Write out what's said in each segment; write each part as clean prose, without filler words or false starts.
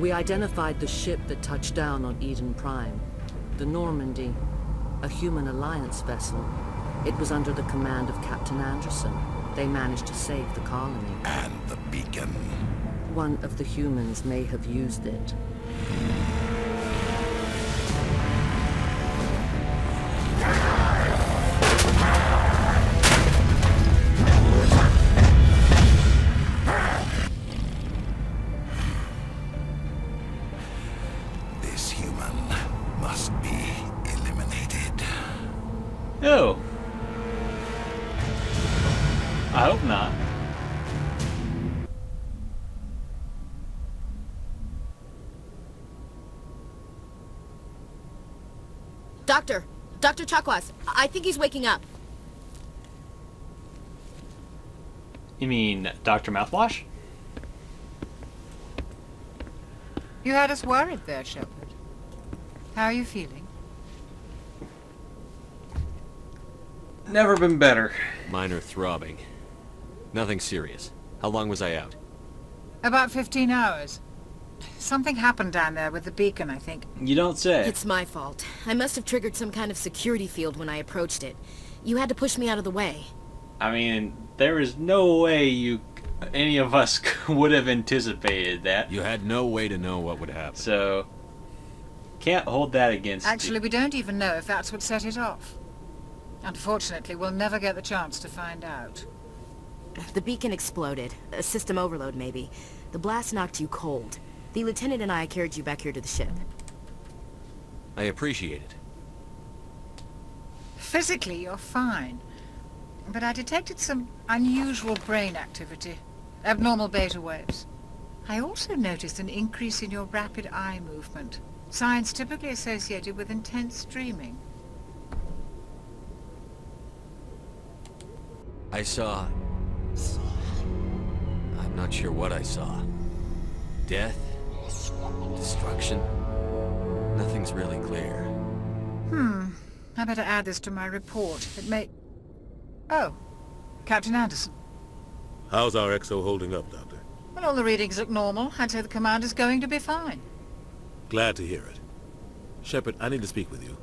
We identified the ship that touched down on Eden Prime. The Normandy. A human alliance vessel. It was under the command of Captain Anderson. They managed to save the colony. And the beacon. One of the humans may have used it. This human must be eliminated. Oh. I hope not. Dr. Chakwas, I think he's waking up. You mean Dr. Mouthwash? You had us worried there, Shepard. How are you feeling? Never been better. Minor throbbing. Nothing serious. How long was I out? About 15 hours. Something happened down there with the beacon, I think. You don't say. It's my fault. I must have triggered some kind of security field when I approached it. You had to push me out of the way. I mean, there is no way any of us would have anticipated that. You had no way to know what would happen. So, can't hold that against you. Actually, we don't even know if that's what set it off. Unfortunately, we'll never get the chance to find out. The beacon exploded. A system overload, maybe. The blast knocked you cold. The lieutenant and I carried you back here to the ship. I appreciate it. Physically, you're fine. But I detected some unusual brain activity. Abnormal beta waves. I also noticed an increase in your rapid eye movement. Signs typically associated with intense dreaming. I saw... I'm not sure what I saw. Death? Destruction? Nothing's really clear. I better add this to my report. It may... Oh, Captain Anderson. How's our XO holding up, Doctor? Well, all the readings look normal. I'd say the commander's going to be fine. Glad to hear it. Shepard, I need to speak with you.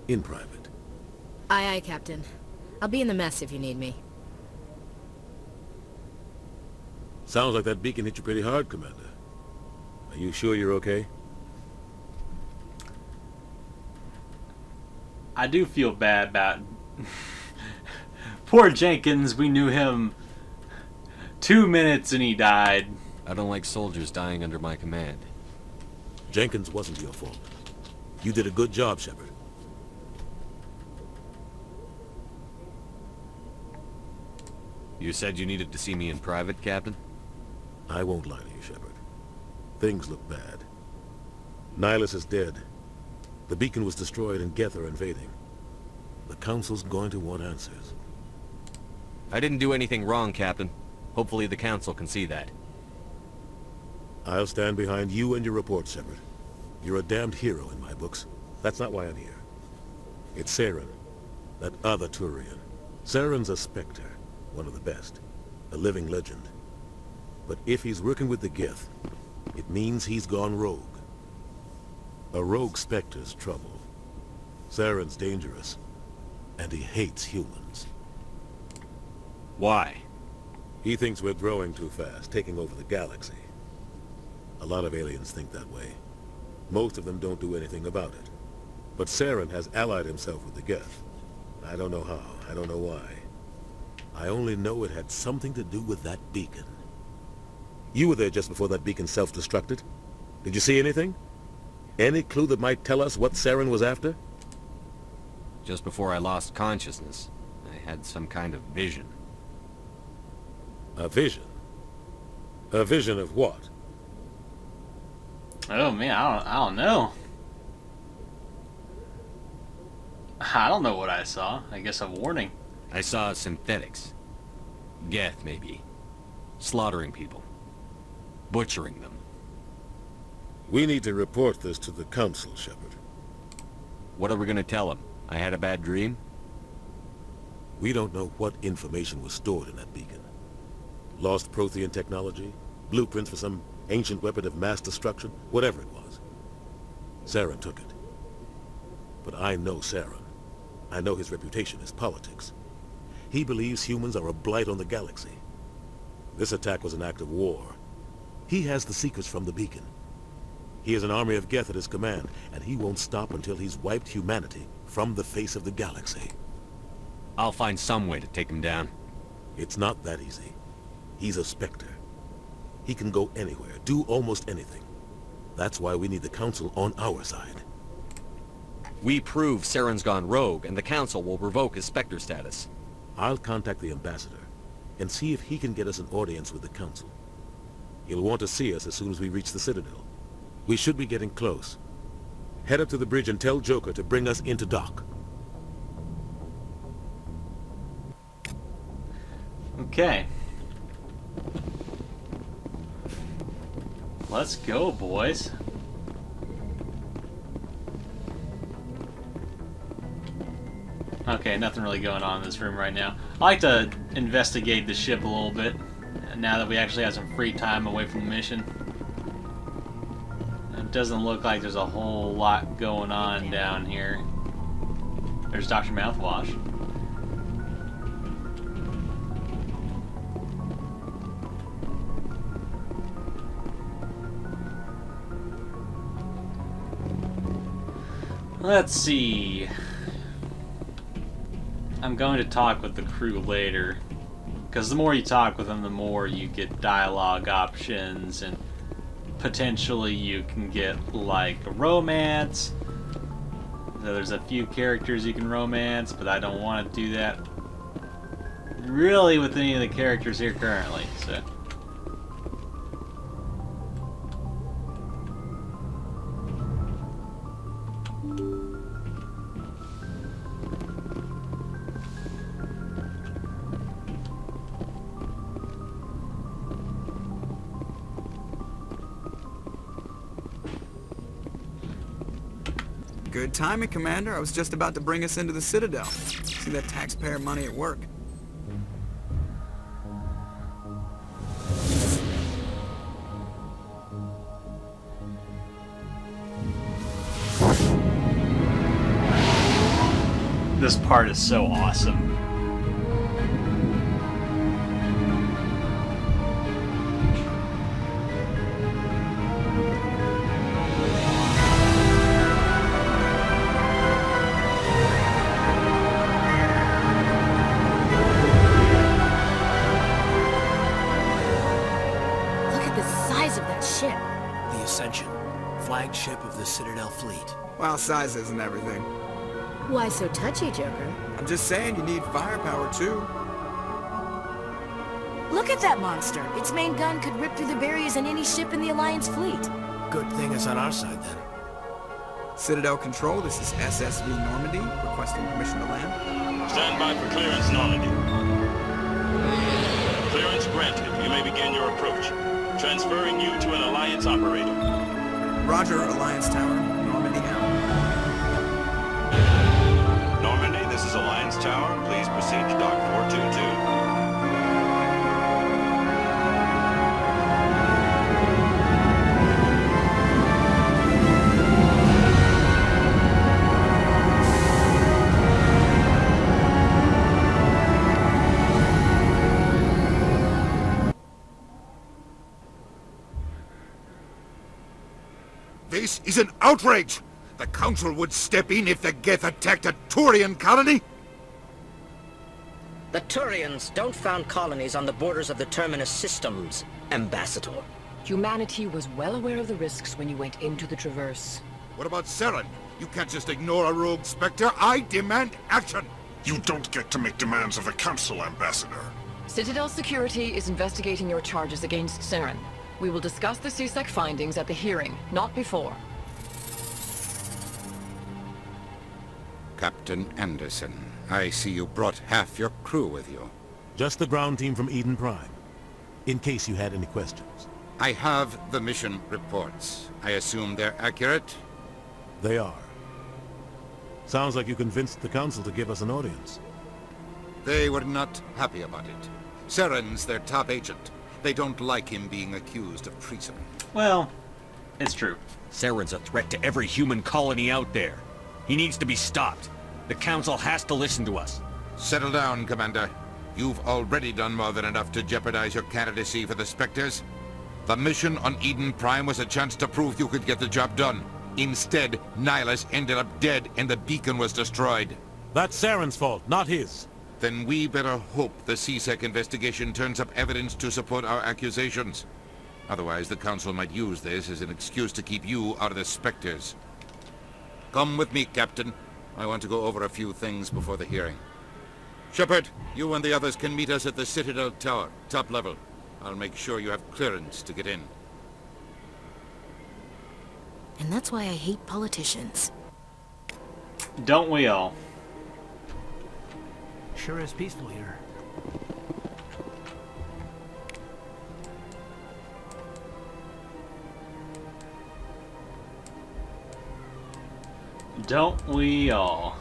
In private. Aye, aye, Captain. I'll be in the mess if you need me. Sounds like that beacon hit you pretty hard, Commander. Are you sure you're okay? I do feel bad about... Poor Jenkins, we knew him 2 minutes and he died. I don't like soldiers dying under my command. Jenkins wasn't your fault. You did a good job, Shepard. You said you needed to see me in private, Captain? I won't lie to you, Shepard. Things look bad. Nihilus is dead. The beacon was destroyed and Geth are invading. The Council's going to want answers. I didn't do anything wrong, Captain. Hopefully the Council can see that. I'll stand behind you and your report, Shepard. You're a damned hero in my books. That's not why I'm here. It's Saren, that other Turian. Saren's a Spectre, one of the best. A living legend. But if he's working with the Geth, it means he's gone rogue. A rogue Spectre's trouble. Saren's dangerous, and he hates humans. Why? He thinks we're growing too fast, taking over the galaxy. A lot of aliens think that way. Most of them don't do anything about it. But Saren has allied himself with the Geth. I don't know how, I don't know why. I only know it had something to do with that beacon. You were there just before that beacon self-destructed. Did you see anything? Any clue that might tell us what Saren was after? Just before I lost consciousness, I had some kind of vision. A vision? A vision of what? Oh man, I don't know. I don't know what I saw. I guess a warning. I saw synthetics. Geth, maybe. Slaughtering people. Butchering them. We need to report this to the Council, Shepard. What are we gonna tell them? I had a bad dream? We don't know what information was stored in that beacon. Lost Prothean technology? Blueprints for some Ancient weapon of mass destruction, whatever it was. Saren took it. But I know Saren. I know his reputation is politics. He believes humans are a blight on the galaxy. This attack was an act of war. He has the secrets from the beacon. He has an army of Geth at his command, and he won't stop until he's wiped humanity from the face of the galaxy. I'll find some way to take him down. It's not that easy. He's a Spectre. He can go anywhere, do almost anything. That's why we need the Council on our side. We prove Saren's gone rogue, and the Council will revoke his Spectre status. I'll contact the Ambassador and see if he can get us an audience with the Council. He'll want to see us as soon as we reach the Citadel. We should be getting close. Head up to the bridge and tell Joker to bring us into dock. Okay. Let's go, boys. Okay, nothing really going on in this room right now. I like to investigate the ship a little bit, now that we actually have some free time away from the mission. It doesn't look like there's a whole lot going on down here. There's Dr. Mouthwash. Let's see. I'm going to talk with the crew later, because the more you talk with them, the more you get dialogue options, and potentially you can get like a romance. So there's a few characters you can romance, but I don't want to do that really with any of the characters here currently. So Good timing, Commander. I was just about to bring us into the Citadel. See that taxpayer money at work. this part is so awesome. The Ascension, flagship of the Citadel fleet. Well, size isn't everything. Why so touchy, Joker? I'm just saying you need firepower, too. Look at that monster. Its main gun could rip through the barriers in any ship in the Alliance fleet. Good thing it's on our side, then. Citadel Control, this is SSV Normandy, requesting permission to land. Stand by for clearance, Normandy. Clearance granted. You may begin your approach. Transferring you to an Alliance operator. Roger, Alliance Tower, Normandy out. Normandy, this is Alliance Tower. Please proceed to Dock 422. This is an outrage! The Council would step in if the Geth attacked a Turian colony? The Turians don't found colonies on the borders of the Terminus systems, Ambassador. Humanity was well aware of the risks when you went into the Traverse. What about Saren? You can't just ignore a rogue Spectre. I demand action! You don't get to make demands of the Council, Ambassador. Citadel Security is investigating your charges against Saren. We will discuss the CSEC findings at the hearing, not before. Captain Anderson, I see you brought half your crew with you. Just the ground team from Eden Prime, in case you had any questions. I have the mission reports. I assume they're accurate? They are. Sounds like you convinced the Council to give us an audience. They were not happy about it. Saren's their top agent. They don't like him being accused of treason. Well, it's true. Saren's a threat to every human colony out there. He needs to be stopped. The Council has to listen to us. Settle down, Commander. You've already done more than enough to jeopardize your candidacy for the Spectres. The mission on Eden Prime was a chance to prove you could get the job done. Instead, Nihilus ended up dead and the beacon was destroyed. That's Saren's fault, not his. Then we better hope the CSEC investigation turns up evidence to support our accusations. Otherwise, the Council might use this as an excuse to keep you out of the Spectres. Come with me, Captain. I want to go over a few things before the hearing. Shepard, you and the others can meet us at the Citadel Tower, top level. I'll make sure you have clearance to get in. And that's why I hate politicians. Don't we all? Sure is peaceful here. Don't we all?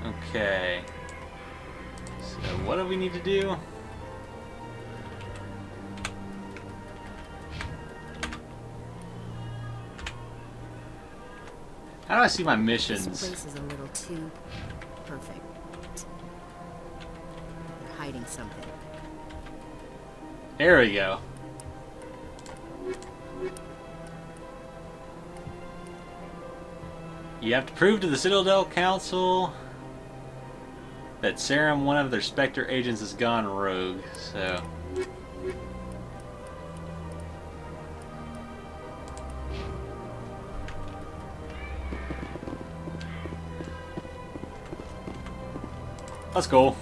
Okay. So what do we need to do? How do I see my missions? This place is a little too perfect. They're hiding something. There we go. You have to prove to the Citadel Council that Saren, one of their Spectre agents, has gone rogue, so... Let's go.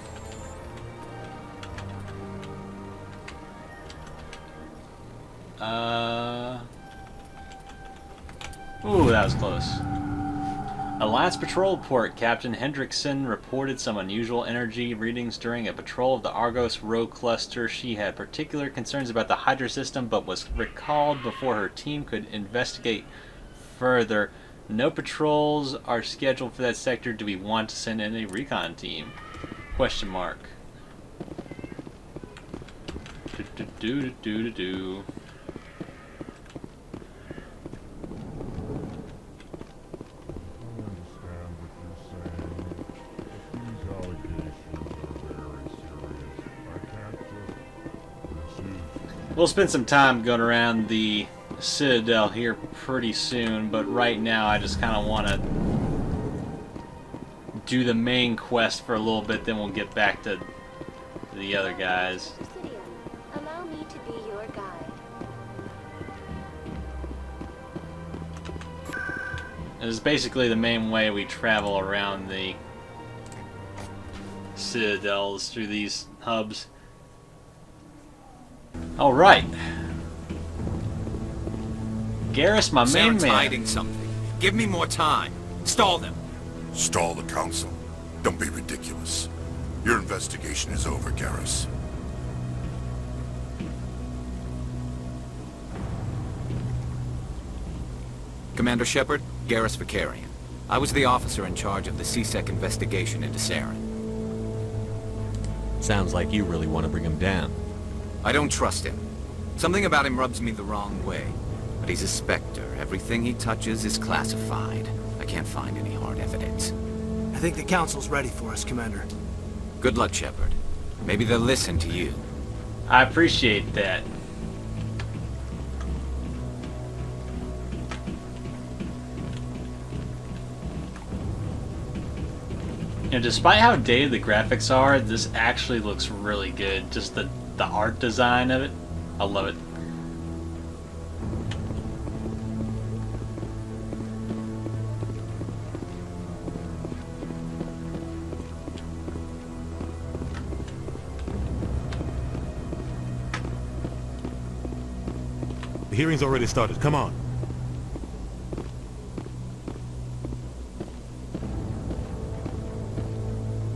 Ooh, that was close. Alliance Patrol Report. Captain Hendrickson reported some unusual energy readings during a patrol of the Argos Rogue Cluster. She had particular concerns about the Hydra system, but was recalled before her team could investigate further. No patrols are scheduled for that sector. Do we want to send in a recon team? Question mark. Do. We'll spend some time going around the Citadel here pretty soon, but right now I just kind of want to do the main quest for a little bit, then we'll get back to the other guys. Allow me to be your guide. This is basically the main way we travel around the Citadels, through these hubs. Alright. Garrus, my main man. Hiding something. Give me more time. Stall them. Stall the Council? Don't be ridiculous. Your investigation is over, Garrus. Commander Shepard, Garrus Vicarian. I was the officer in charge of the CSEC investigation into Saren. Sounds like you really want to bring him down. I don't trust him. Something about him rubs me the wrong way. But he's a Spectre. Everything he touches is classified. I can't find any hard evidence. I think the Council's ready for us, Commander. Good luck, Shepard. Maybe they'll listen to you. I appreciate that. You know, despite how dated the graphics are, this actually looks really good. Just the art design of it. I love it. The hearing's already started. Come on.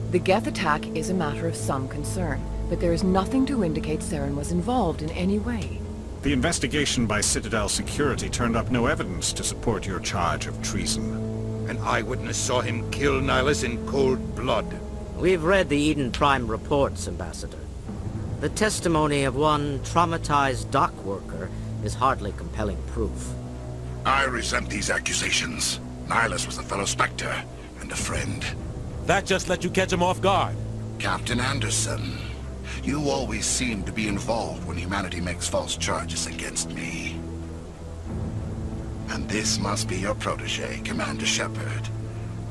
The Geth attack is a matter of some concern, but there is nothing to indicate Saren was involved in any way. The investigation by Citadel Security turned up no evidence to support your charge of treason. An eyewitness saw him kill Nihilus in cold blood. We've read the Eden Prime reports, Ambassador. The testimony of one traumatized dock worker is hardly compelling proof. I resent these accusations. Nihilus was a fellow Spectre, and a friend. That just let you catch him off guard. Captain Anderson, you always seem to be involved when humanity makes false charges against me. And this must be your protege, Commander Shepard.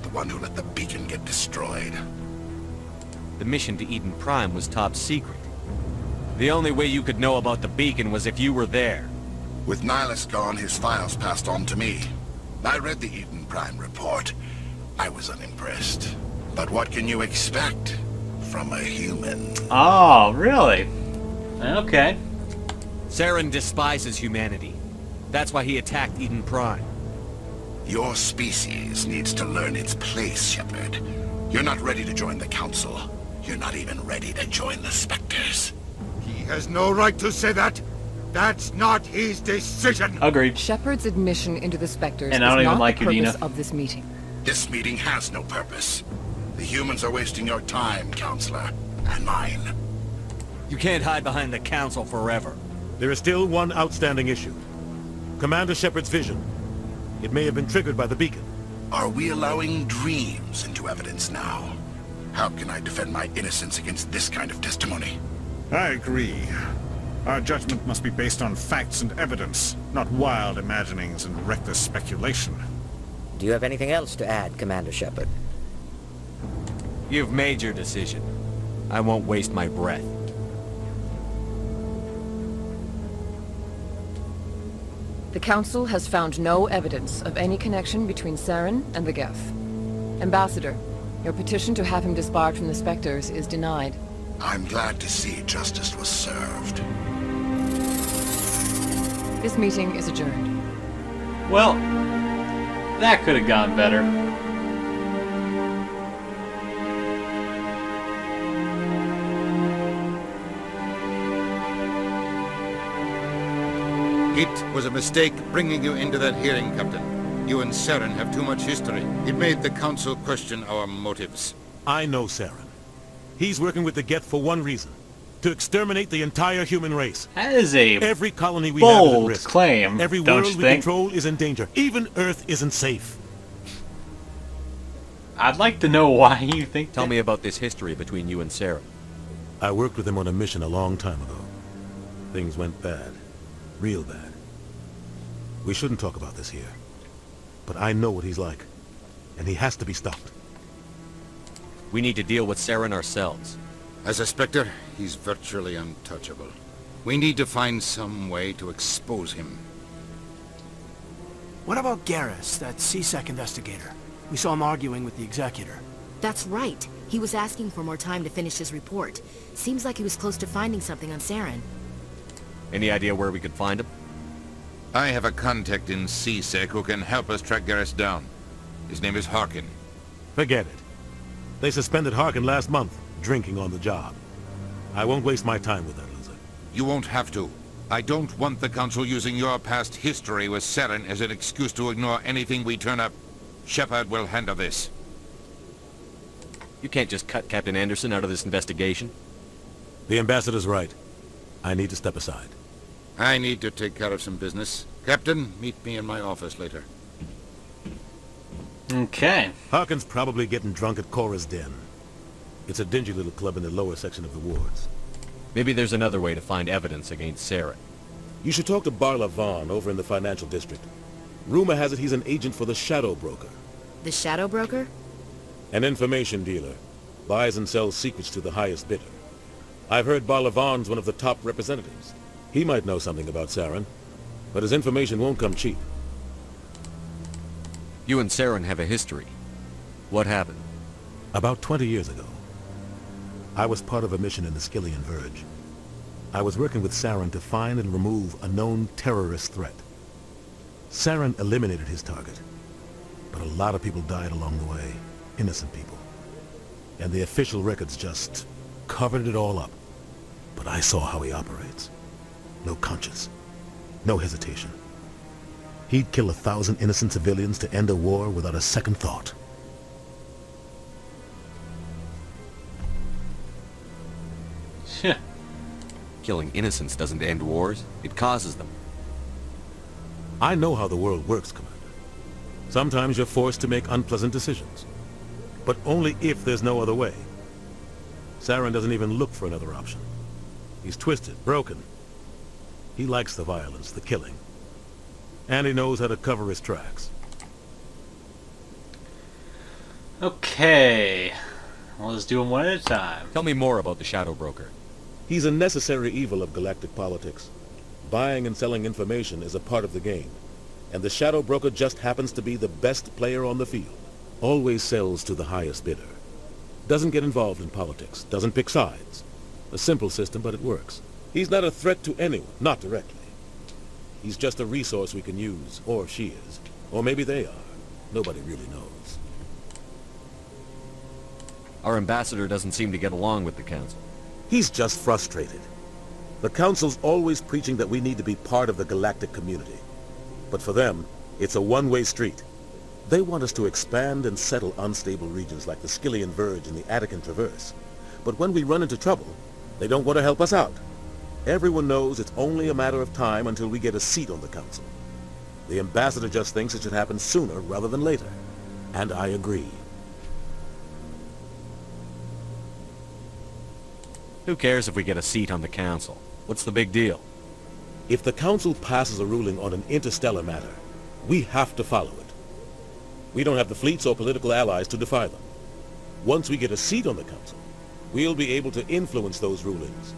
The one who let the beacon get destroyed. The mission to Eden Prime was top secret. The only way you could know about the beacon was if you were there. With Nihilus gone, his files passed on to me. I read the Eden Prime report. I was unimpressed. But what can you expect from a human? Oh, really? Okay. Saren despises humanity. That's why he attacked Eden Prime. Your species needs to learn its place, Shepard. You're not ready to join the Council. You're not even ready to join the Spectres. He has no right to say that. That's not his decision. Agreed. Shepard's admission into the Spectres And I don't is even not like the you, purpose Dina. of this meeting. This meeting has no purpose. The humans are wasting your time, Counselor, and mine. You can't hide behind the Council forever. There is still one outstanding issue. Commander Shepard's vision. It may have been triggered by the beacon. Are we allowing dreams into evidence now? How can I defend my innocence against this kind of testimony? I agree. Our judgment must be based on facts and evidence, not wild imaginings and reckless speculation. Do you have anything else to add, Commander Shepard? You've made your decision. I won't waste my breath. The Council has found no evidence of any connection between Saren and the Geth. Ambassador, your petition to have him disbarred from the Spectres is denied. I'm glad to see justice was served. This meeting is adjourned. Well, that could have gone better. It was a mistake bringing you into that hearing, Captain. You and Saren have too much history. It made the Council question our motives. I know Saren. He's working with the Geth for one reason. To exterminate the entire human race. That is a every colony we have is at bold risk. claim, Every don't world you we think? control is in danger. Even Earth isn't safe. I'd like to know why you think Tell me about this history between you and Saren. I worked with him on a mission a long time ago. Things went bad. Real bad. We shouldn't talk about this here. But I know what he's like. And he has to be stopped. We need to deal with Saren ourselves. As a Spectre, he's virtually untouchable. We need to find some way to expose him. What about Garrus, that CSEC investigator? We saw him arguing with the Executor. That's right. He was asking for more time to finish his report. Seems like he was close to finding something on Saren. Any idea where we could find him? I have a contact in CSEC who can help us track Garrus down. His name is Harkon. Forget it. They suspended Harkon last month, drinking on the job. I won't waste my time with that loser. You won't have to. I don't want the Council using your past history with Saren as an excuse to ignore anything we turn up. Shepard will handle this. You can't just cut Captain Anderson out of this investigation. The Ambassador's right. I need to step aside. I need to take care of some business. Captain, meet me in my office later. Okay. Harkon's probably getting drunk at Cora's Den. It's a dingy little club in the lower section of the wards. Maybe there's another way to find evidence against Saren. You should talk to Barla Vaughn over in the financial district. Rumor has it he's an agent for the Shadow Broker. The Shadow Broker? An information dealer. Buys and sells secrets to the highest bidder. I've heard Barla Vaughn's one of the top representatives. He might know something about Saren, but his information won't come cheap. You and Saren have a history. What happened? About 20 years ago, I was part of a mission in the Skillian Verge. I was working with Saren to find and remove a known terrorist threat. Saren eliminated his target, but a lot of people died along the way, innocent people. And the official records just covered it all up. But I saw how he operates. No conscience. No hesitation. He'd kill 1,000 innocent civilians to end a war without a second thought. Killing innocents doesn't end wars, it causes them. I know how the world works, Commander. Sometimes you're forced to make unpleasant decisions. But only if there's no other way. Saren doesn't even look for another option. He's twisted, broken. He likes the violence, the killing. And he knows how to cover his tracks. Okay. Well, let's do them one at a time. Tell me more about the Shadow Broker. He's a necessary evil of galactic politics. Buying and selling information is a part of the game. And the Shadow Broker just happens to be the best player on the field. Always sells to the highest bidder. Doesn't get involved in politics. Doesn't pick sides. A simple system, but it works. He's not a threat to anyone, not directly. He's just a resource we can use, or she is. Or maybe they are. Nobody really knows. Our ambassador doesn't seem to get along with the Council. He's just frustrated. The Council's always preaching that we need to be part of the galactic community. But for them, it's a one-way street. They want us to expand and settle unstable regions like the Skillian Verge and the Attican Traverse. But when we run into trouble, they don't want to help us out. Everyone knows it's only a matter of time until we get a seat on the Council. The ambassador just thinks it should happen sooner rather than later. And I agree. Who cares if we get a seat on the Council? What's the big deal? If the Council passes a ruling on an interstellar matter, we have to follow it. We don't have the fleets or political allies to defy them. Once we get a seat on the Council, we'll be able to influence those rulings.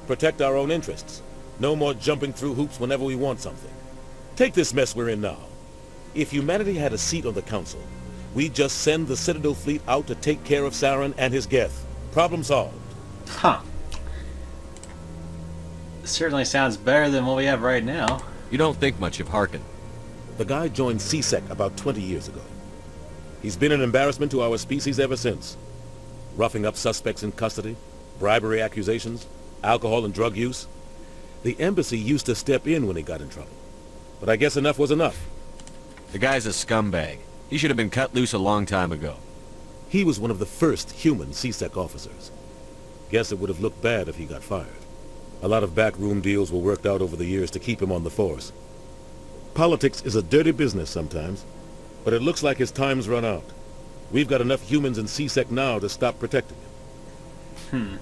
Protect our own interests. No more jumping through hoops whenever we want something. Take this mess we're in now. If humanity had a seat on the Council, we'd just send the Citadel fleet out to take care of Saren and his Geth. Problem solved. Huh. Certainly sounds better than what we have right now. You don't think much of Harkon. The guy joined CSEC about 20 years ago. He's been an embarrassment to our species ever since. Roughing up suspects in custody, bribery accusations, alcohol and drug use. The embassy used to step in when he got in trouble. But I guess enough was enough. The guy's a scumbag. He should have been cut loose a long time ago. He was one of the first human CSEC officers. Guess it would have looked bad if he got fired. A lot of backroom deals were worked out over the years to keep him on the force. Politics is a dirty business sometimes, but it looks like his time's run out. We've got enough humans in CSEC now to stop protecting him.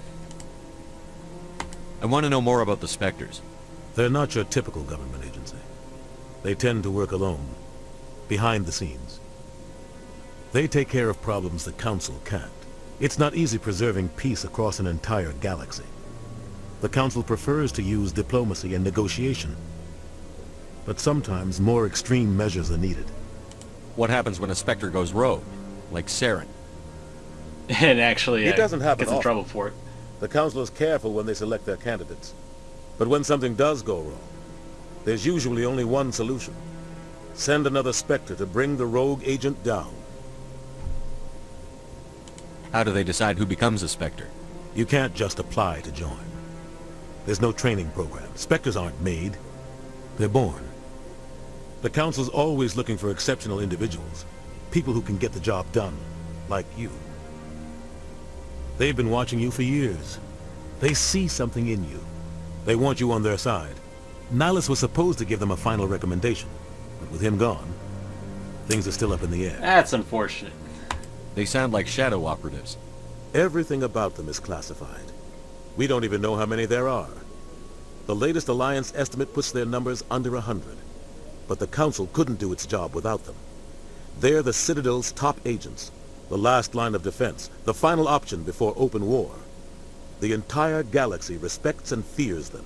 I want to know more about the Spectres. They're not your typical government agency. They tend to work alone, behind the scenes. They take care of problems the Council can't. It's not easy preserving peace across an entire galaxy. The Council prefers to use diplomacy and negotiation. But sometimes more extreme measures are needed. What happens when a Spectre goes rogue? Like Saren? And actually it doesn't happen gets in often. trouble for it. The Council is careful when they select their candidates. But when something does go wrong, there's usually only one solution. Send another Spectre to bring the rogue agent down. How do they decide who becomes a Spectre? You can't just apply to join. There's no training program. Spectres aren't made. They're born. The Council's always looking for exceptional individuals. People who can get the job done. Like you. They've been watching you for years. They see something in you. They want you on their side. Nihilus was supposed to give them a final recommendation. But with him gone, things are still up in the air. That's unfortunate. They sound like shadow operatives. Everything about them is classified. We don't even know how many there are. The latest Alliance estimate puts their numbers under 100. But the Council couldn't do its job without them. They're the Citadel's top agents, the last line of defense, the final option before open war. The entire galaxy respects and fears them.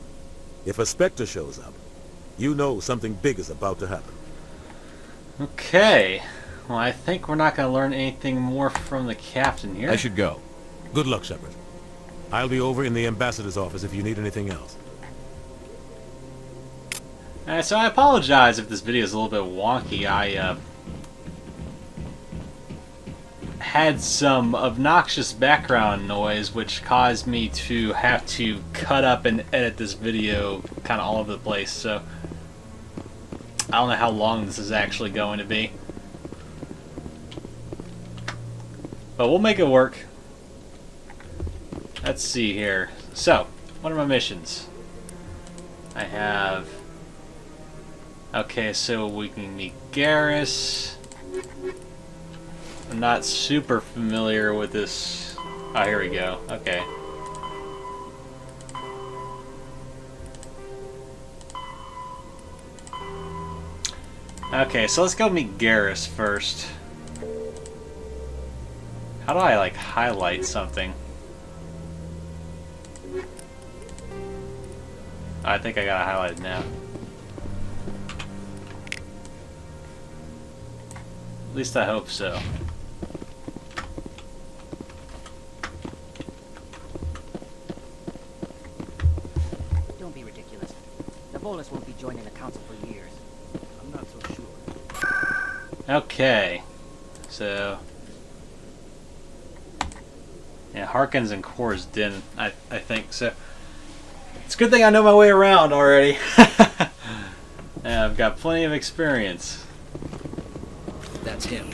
If a Spectre shows up, you know something big is about to happen. Okay. Well, I think we're not going to learn anything more from the captain here. I should go. Good luck, Shepard. I'll be over in the ambassador's office if you need anything else. So I apologize if this video is a little bit wonky. I had some obnoxious background noise which caused me to have to cut up and edit this video kind of all over the place. So I don't know how long this is actually going to be. But we'll make it work. Let's see here. So, what are my missions? I have... Okay, so we can meet Garrus. I'm not super familiar with this. Oh, here we go. Okay. Okay, so let's go meet Garrus first. How do I, like, highlight something? I think I got it highlighted now. At least I hope so. Don't be ridiculous. Nabolas won't be joining the council for years. I'm not so sure. Okay. So... yeah, Harkins and Core's Den, I think. So it's a good thing I know my way around already. Yeah, I've got plenty of experience. That's him.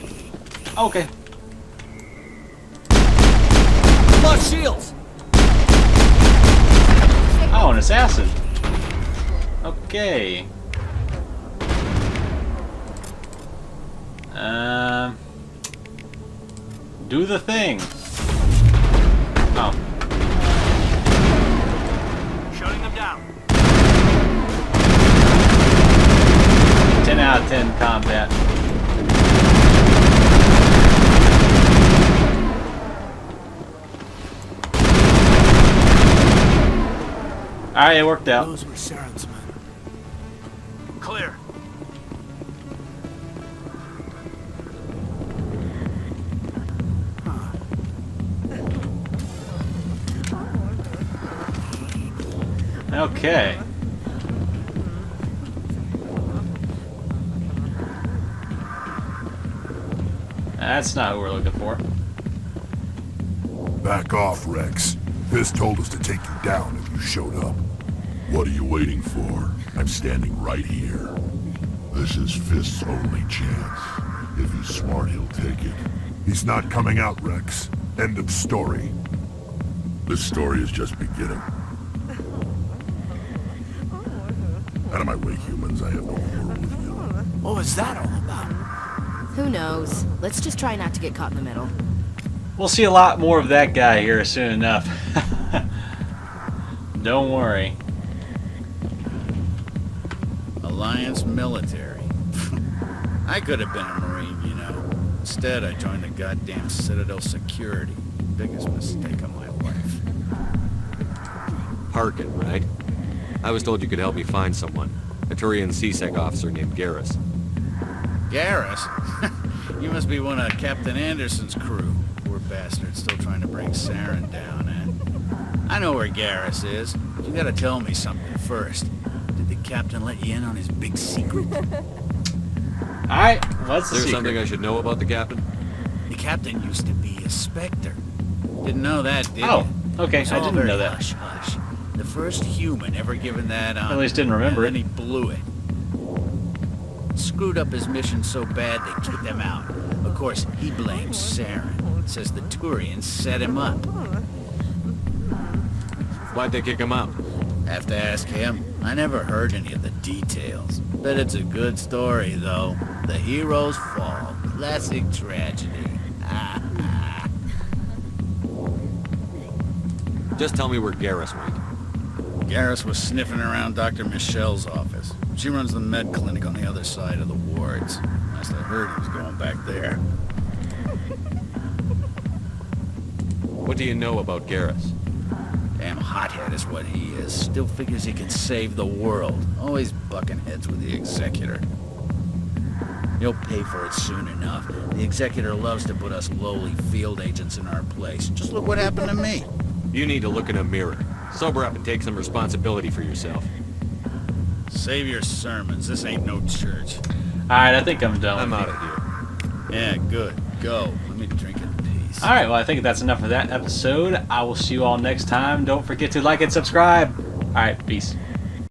Okay. Launch shields! Oh, an assassin. Okay. Do the thing. Oh. Shutting them down. 10 out of 10 combat. Alright, it worked out. Those were Saren's men. Clear. Okay. That's not who we're looking for. Back off, Rex. Fisk told us to take you down if you showed up. What are you waiting for? I'm standing right here. This is Fisk's only chance. If he's smart, he'll take it. He's not coming out, Rex. End of story. This story is just beginning. Out of my way, humans. I have no quarrel with you. What was that all about? Who knows? Let's just try not to get caught in the middle. We'll see a lot more of that guy here soon enough. Don't worry. Alliance military. I could have been a Marine, you know. Instead, I joined the goddamn Citadel security. Biggest mistake of my life. Harkon, right? I was told you could help me find someone. A Turian CSEC officer named Garrus. Garrus? You must be one of Captain Anderson's crew. Poor bastard, still trying to bring Saren down, eh? I know where Garrus is. You gotta tell me something first. Did the captain let you in on his big secret? Alright, what's the Is there secret? something I should know about the captain? The captain used to be a Spectre. Didn't know that, did you? Oh, okay, It's I all didn't very know that. Hush, hush. The first human ever given that honor. At least didn't remember and it. then he blew it. Screwed up his mission so bad they kicked him out. Of course, he blames Saren. Says the Turians set him up. Why'd they kick him out? Have to ask him. I never heard any of the details. Bet it's a good story, though. The heroes fall. Classic tragedy. Just tell me where Garrus went. Garrus was sniffing around Dr. Michelle's office. She runs the med clinic on the other side of the wards. Last I heard, he was going back there. What do you know about Garrus? Damn hothead is what he is. Still figures he can save the world. Always bucking heads with the Executor. He'll pay for it soon enough. The Executor loves to put us lowly field agents in our place. Just look what happened to me. You need to look in a mirror. Sober up and take some responsibility for yourself. Save your sermons. This ain't no church. Alright, I think I'm done. I'm with out you. of here. Yeah, good. Go. Let me drink in peace. Alright, well, I think that's enough for that episode. I will see you all next time. Don't forget to like and subscribe. Alright, peace.